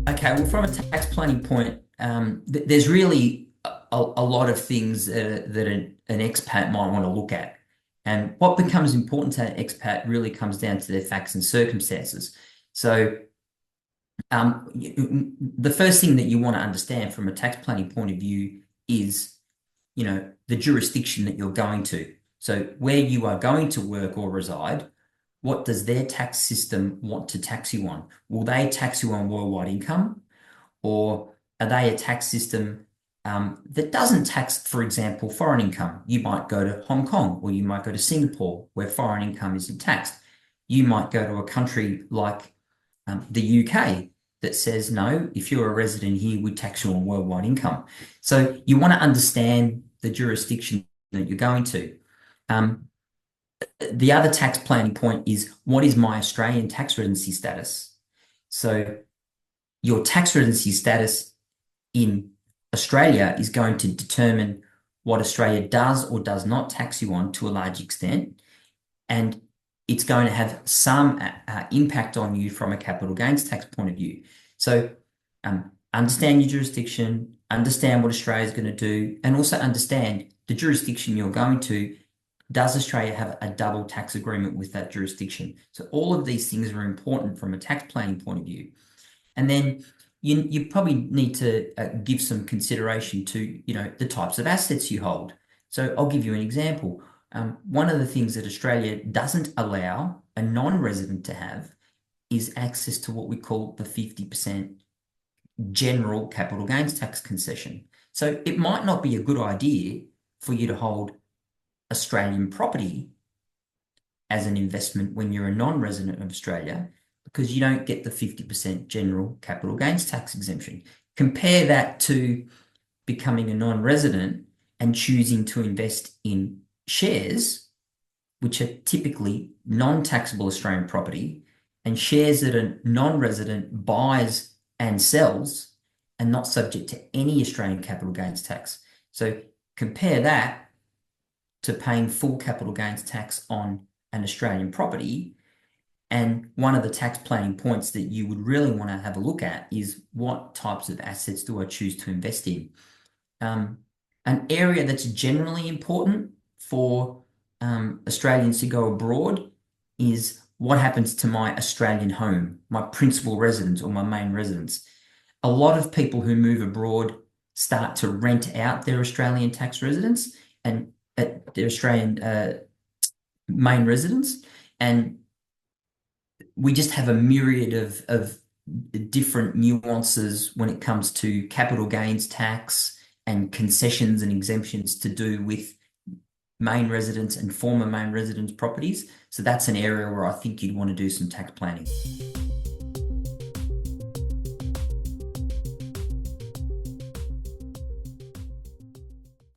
Okay, well, from a tax planning point, there's really a lot of things that an expat might want to look at. And what becomes important to an expat really comes down to their facts and circumstances. So, the first thing that you want to understand from a tax planning point of view is, the jurisdiction that you're going to. So, where you are going to work or reside, what does their tax system want to tax you on? Will they tax you on worldwide income? Or are they a tax system that doesn't tax, for example, foreign income? You might go to Hong Kong or you might go to Singapore where foreign income isn't taxed. You might go to a country like the UK that says, no, if you're a resident here, we tax you on worldwide income. So you want to understand the jurisdiction that you're going to. Um, the other tax planning point is, what is my Australian tax residency status? So your tax residency status in Australia is going to determine what Australia does or does not tax you on to a large extent. And it's going to have some impact on you from a capital gains tax point of view. So understand your jurisdiction, understand what Australia is going to do, and also understand the jurisdiction you're going to. Does Australia have a double tax agreement with that jurisdiction? So all of these things are important from a tax planning point of view. And then you probably need to give some consideration to, the types of assets you hold. So I'll give you an example. One of the things that Australia doesn't allow a non-resident to have is access to what we call the 50% general capital gains tax concession. So it might not be a good idea for you to hold Australian property as an investment when you're a non-resident of Australia, because you don't get the 50% general capital gains tax exemption. Compare that to becoming a non-resident and choosing to invest in shares, which are typically non-taxable Australian property, and shares that a non-resident buys and sells and not subject to any Australian capital gains tax. So compare that to paying full capital gains tax on an Australian property. And one of the tax planning points that you would really want to have a look at is, what types of assets do I choose to invest in? An area that's generally important for Australians to go abroad is, what happens to my Australian home, my principal residence or my main residence. A lot of people who move abroad start to rent out their Australian tax residence and their Australian main residence, and we just have a myriad of different nuances when it comes to capital gains tax and concessions and exemptions to do with main residence and former main residence properties. So that's an area where I think you'd want to do some tax planning.